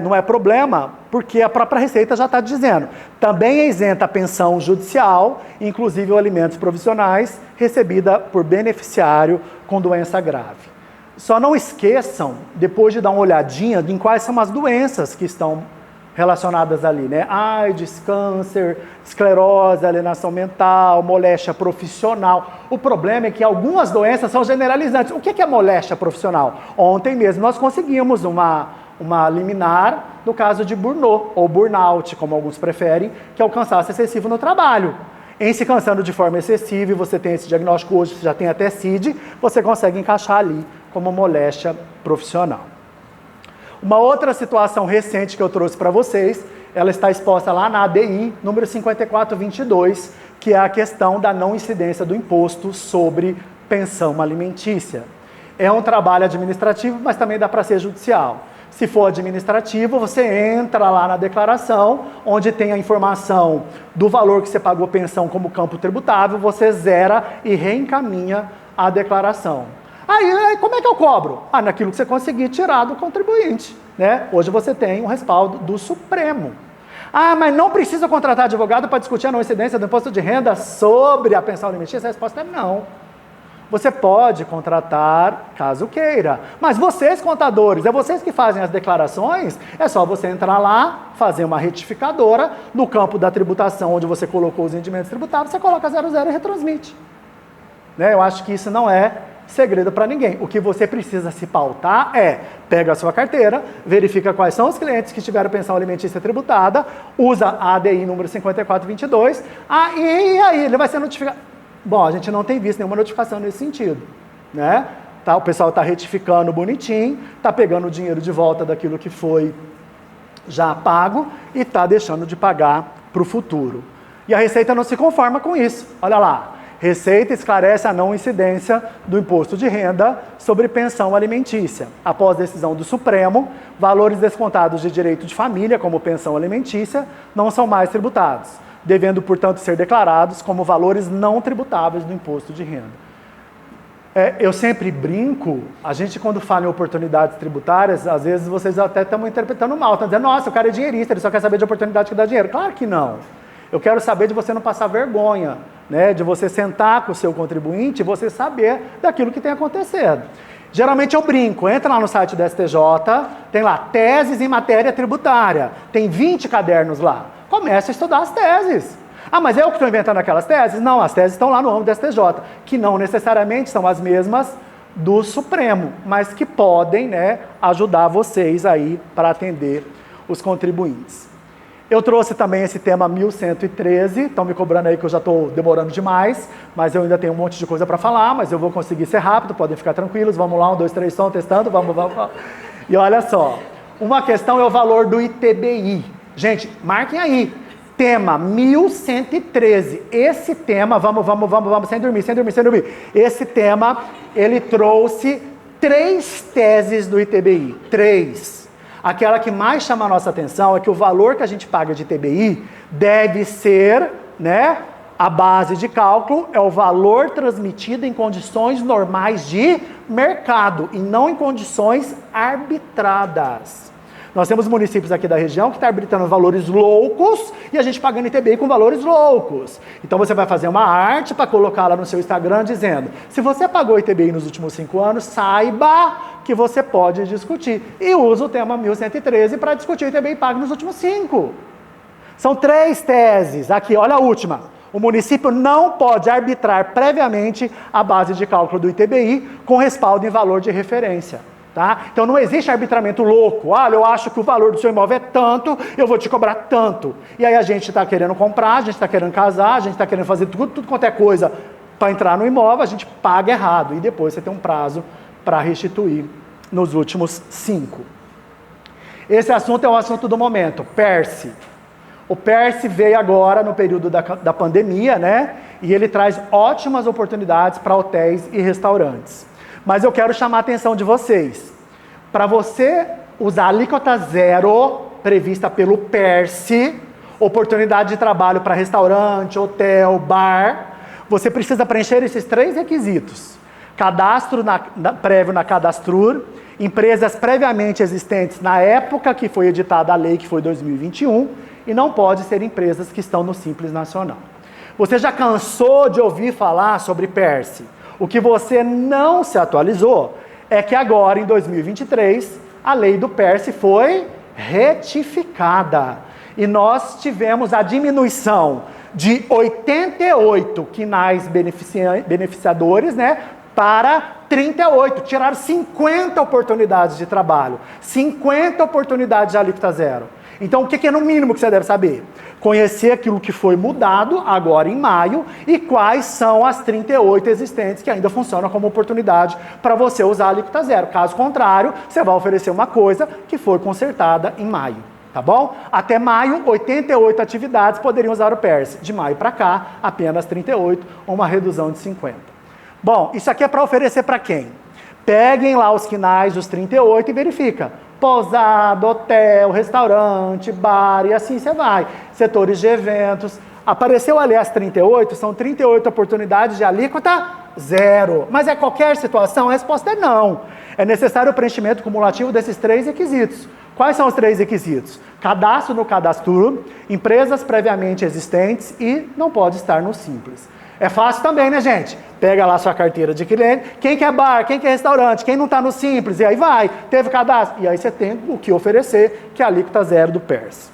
Não é problema, porque a própria Receita já está dizendo. Também é isenta a pensão judicial, inclusive alimentos provisionais, recebida por beneficiário com doença grave. Só não esqueçam, depois de dar uma olhadinha, em quais são as doenças que estão relacionadas ali, né? AIDS, câncer, esclerose, alienação mental, moléstia profissional. O problema é que algumas doenças são generalizantes. O que é moléstia profissional? Ontem mesmo nós conseguimos uma liminar no caso de burnout, ou burnout, como alguns preferem, que é o cansaço excessivo no trabalho. Em se cansando de forma excessiva, e você tem esse diagnóstico hoje, você já tem até CID, você consegue encaixar ali como moléstia profissional. Uma outra situação recente que eu trouxe para vocês, ela está exposta lá na ADI, número 5422, que é a questão da não incidência do imposto sobre pensão alimentícia. É um trabalho administrativo, mas também dá para ser judicial. Se for administrativo, você entra lá na declaração, onde tem a informação do valor que você pagou pensão como campo tributável, você zera e reencaminha a declaração. Aí, como é que eu cobro? Naquilo que você conseguir tirar do contribuinte, né? Hoje você tem um respaldo do Supremo. Ah, mas não precisa contratar advogado para discutir a não incidência do imposto de renda sobre a pensão alimentícia? A resposta é não. Você pode contratar caso queira, mas vocês contadores, é vocês que fazem as declarações, é só você entrar lá, fazer uma retificadora, no campo da tributação onde você colocou os rendimentos tributáveis, você coloca 00 e retransmite. Né? Eu acho que isso não é segredo para ninguém. O que você precisa se pautar é, pega a sua carteira, verifica quais são os clientes que tiveram pensão alimentícia tributada, usa a ADI número 5422, e aí ele vai ser notificado. Bom, a gente não tem visto nenhuma notificação nesse sentido, né? Tá, o pessoal está retificando bonitinho, está pegando o dinheiro de volta daquilo que foi já pago e está deixando de pagar para o futuro. E a Receita não se conforma com isso. Olha lá, Receita esclarece a não incidência do imposto de renda sobre pensão alimentícia. Após decisão do Supremo, valores descontados de direito de família, como pensão alimentícia, não são mais tributados, devendo, portanto, ser declarados como valores não tributáveis do imposto de renda. Eu sempre brinco, a gente quando fala em oportunidades tributárias, às vezes vocês até estão interpretando mal, estão dizendo, nossa, o cara é dinheirista, ele só quer saber de oportunidade que dá dinheiro. Claro que não. Eu quero saber de você não passar vergonha, né? De você sentar com o seu contribuinte e você saber daquilo que tem acontecido. Geralmente eu brinco, entra lá no site do STJ, tem lá teses em matéria tributária, tem 20 cadernos lá. Comece a estudar as teses. Ah, mas eu que estou inventando aquelas teses? Não, as teses estão lá no âmbito do STJ, que não necessariamente são as mesmas do Supremo, mas que podem, né, ajudar vocês aí para atender os contribuintes. Eu trouxe também esse tema 1113, estão me cobrando aí que eu já estou demorando demais, mas eu ainda tenho um monte de coisa para falar, mas eu vou conseguir ser rápido, podem ficar tranquilos, vamos lá, 1, 2, 3, som, testando, vamos. E olha só, uma questão é o valor do ITBI. Gente, marquem aí, tema 1113, esse tema, vamos, sem dormir. Esse tema, ele trouxe 3 teses do ITBI, 3. Aquela que mais chama a nossa atenção é que o valor que a gente paga de ITBI deve ser, né, a base de cálculo é o valor transmitido em condições normais de mercado e não em condições arbitradas. Nós temos municípios aqui da região que estão arbitrando valores loucos e a gente pagando ITBI com valores loucos. Então você vai fazer uma arte para colocar lá no seu Instagram dizendo, se você pagou ITBI nos últimos 5 anos, saiba que você pode discutir. E usa o tema 1113 para discutir o ITBI pago nos últimos 5. São 3 teses. Aqui, olha a última. O município não pode arbitrar previamente a base de cálculo do ITBI com respaldo em valor de referência. Tá? Então não existe arbitramento louco. Olha, eu acho que o valor do seu imóvel é tanto, eu vou te cobrar tanto. E aí a gente está querendo comprar, a gente está querendo casar, a gente está querendo fazer tudo quanto é coisa para entrar no imóvel, a gente paga errado. E depois você tem um prazo para restituir nos últimos 5. Esse assunto é o assunto do momento, PERSE. O PERSE veio agora no período da pandemia, né? E ele traz ótimas oportunidades para hotéis e restaurantes. Mas eu quero chamar a atenção de vocês. Para você usar a alíquota 0 prevista pelo PERSE, oportunidade de trabalho para restaurante, hotel, bar, você precisa preencher esses 3 requisitos. Cadastro prévio na Cadastrur, empresas previamente existentes na época que foi editada a lei, que foi 2021, e não pode ser empresas que estão no Simples Nacional. Você já cansou de ouvir falar sobre PERSE? O que você não se atualizou é que agora, em 2023, a lei do PERSE foi retificada. E nós tivemos a diminuição de 88 quinais beneficiadores, né, para 38. Tiraram 50 oportunidades de trabalho, 50 oportunidades de alíquota 0. Então, o que é no mínimo que você deve saber? Conhecer aquilo que foi mudado agora em maio e quais são as 38 existentes que ainda funcionam como oportunidade para você usar a alíquota 0. Caso contrário, você vai oferecer uma coisa que foi consertada em maio, tá bom? Até maio, 88 atividades poderiam usar o PERSE. De maio para cá, apenas 38, uma redução de 50. Bom, isso aqui é para oferecer para quem? Peguem lá os quinais dos 38 e verifica. Pousada, hotel, restaurante, bar e assim você vai. Setores de eventos. Apareceu ali as 38, são 38 oportunidades de alíquota 0. Mas é qualquer situação? A resposta é não. É necessário o preenchimento cumulativo desses 3 requisitos. Quais são os 3 requisitos? Cadastro no cadastro, empresas previamente existentes e não pode estar no Simples. É fácil também, né, gente? Pega lá sua carteira de cliente, quem quer bar, quem quer restaurante, quem não está no Simples, e aí vai, teve cadastro. E aí você tem o que oferecer, que é a alíquota zero do PERS.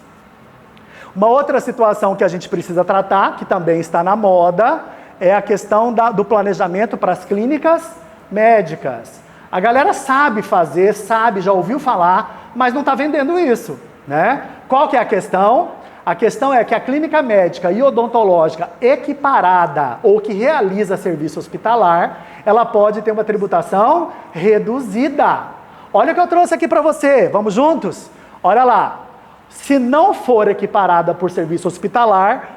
Uma outra situação que a gente precisa tratar, que também está na moda, é a questão do planejamento para as clínicas médicas. A galera sabe fazer, sabe, já ouviu falar, mas não está vendendo isso, né? Qual que é a questão? A questão é que a clínica médica e odontológica equiparada ou que realiza serviço hospitalar, ela pode ter uma tributação reduzida. Olha o que eu trouxe aqui para você, vamos juntos? Olha lá, se não for equiparada por serviço hospitalar,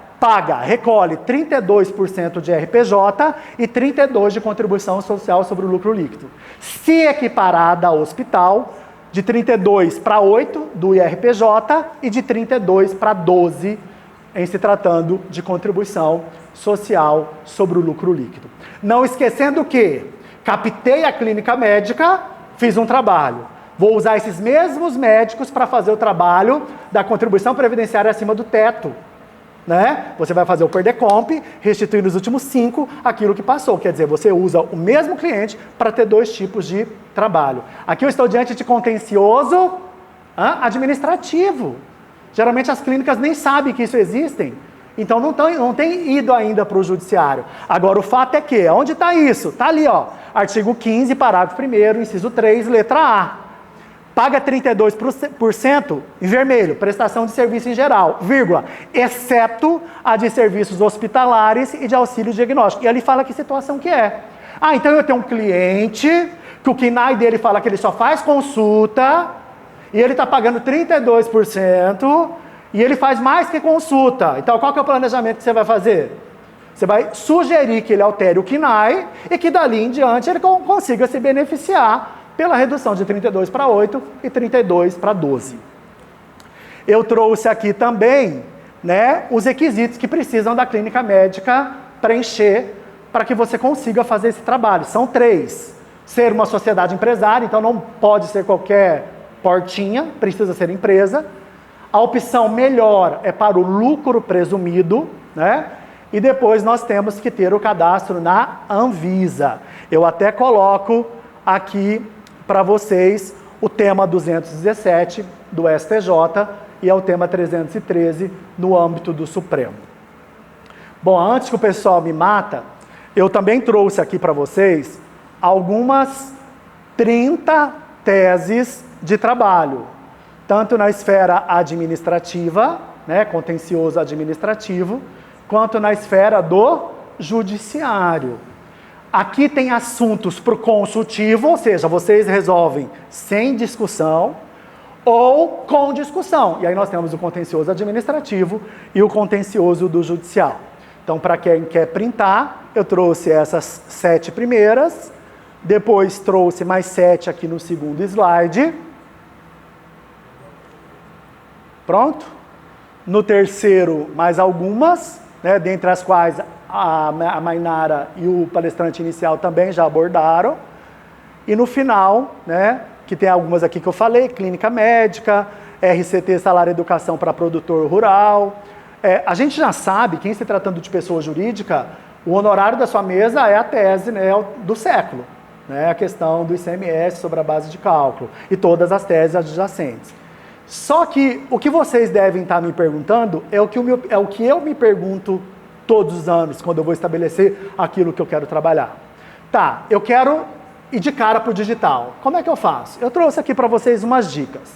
recolhe 32% de RPJ e 32% de contribuição social sobre o lucro líquido. Se equiparada ao hospital, de 32 para 8 do IRPJ e de 32 para 12 em se tratando de contribuição social sobre o lucro líquido. Não esquecendo que captei a clínica médica, fiz um trabalho. Vou usar esses mesmos médicos para fazer o trabalho da contribuição previdenciária acima do teto. Né? Você vai fazer o PERDECOMP, restituir nos últimos 5 aquilo que passou. Quer dizer, você usa o mesmo cliente para ter 2 tipos de trabalho. Aqui eu estou diante de contencioso administrativo. Geralmente as clínicas nem sabem que isso existe, então não tem ido ainda para o judiciário. Agora o fato é que, onde está isso? Está ali, ó, artigo 15, parágrafo 1º, inciso 3, letra A. Paga 32% em vermelho, prestação de serviço em geral, vírgula, exceto a de serviços hospitalares e de auxílio diagnóstico. E ali fala que situação que é. Então eu tenho um cliente, que o KNAI dele fala que ele só faz consulta, e ele está pagando 32%, e ele faz mais que consulta. Então qual que é o planejamento que você vai fazer? Você vai sugerir que ele altere o KNAI, e que dali em diante ele consiga se beneficiar pela redução de 32 para 8 e 32 para 12. Eu trouxe aqui também, né, os requisitos que precisam da clínica médica preencher para que você consiga fazer esse trabalho. São 3. Ser uma sociedade empresária, então não pode ser qualquer portinha, precisa ser empresa. A opção melhor é para o lucro presumido, né? E depois nós temos que ter o cadastro na Anvisa. Eu até coloco aqui para vocês o tema 217 do STJ e é o tema 313 no âmbito do Supremo. Bom, antes que o pessoal me mata, eu também trouxe aqui para vocês algumas 30 teses de trabalho, tanto na esfera administrativa, né, contencioso administrativo, quanto na esfera do judiciário. Aqui tem assuntos para o consultivo, ou seja, vocês resolvem sem discussão ou com discussão. E aí nós temos o contencioso administrativo e o contencioso do judicial. Então, para quem quer printar, eu trouxe essas 7 primeiras, depois trouxe mais 7 aqui no segundo slide. Pronto? No terceiro, mais algumas, né, dentre as quais a Mainara e o palestrante inicial também já abordaram. E no final, né, que tem algumas aqui que eu falei, clínica médica, RCT, salário e educação para produtor rural. A gente já sabe que, em se tratando de pessoa jurídica, o honorário da sua mesa é a tese, né, do século, né, a questão do ICMS sobre a base de cálculo e todas as teses adjacentes. Só que o que vocês devem estar me perguntando é o que eu me pergunto todos os anos, quando eu vou estabelecer aquilo que eu quero trabalhar. Tá, eu quero ir de cara para o digital. Como é que eu faço? Eu trouxe aqui para vocês umas dicas.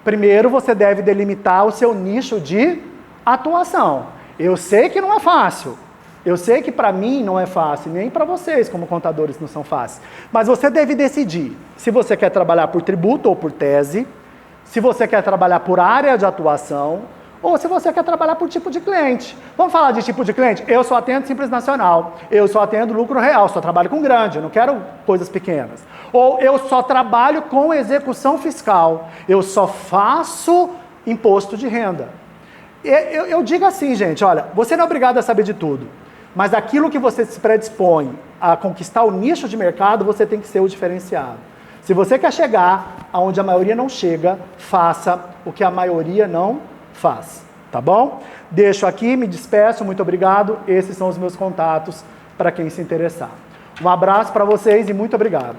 Primeiro, você deve delimitar o seu nicho de atuação. Eu sei que não é fácil. Eu sei que para mim não é fácil, nem para vocês como contadores não são fáceis. Mas você deve decidir se você quer trabalhar por tributo ou por tese, se você quer trabalhar por área de atuação, ou se você quer trabalhar por tipo de cliente. Vamos falar de tipo de cliente? Eu só atendo Simples Nacional, eu só atendo lucro real, só trabalho com grande, eu não quero coisas pequenas. Ou eu só trabalho com execução fiscal, eu só faço imposto de renda. Eu digo assim, gente, olha, você não é obrigado a saber de tudo, mas aquilo que você se predispõe a conquistar o nicho de mercado, você tem que ser o diferenciado. Se você quer chegar aonde a maioria não chega, faça o que a maioria não faz, tá bom? Deixo aqui, me despeço, muito obrigado. Esses são os meus contatos para quem se interessar. Um abraço para vocês e muito obrigado.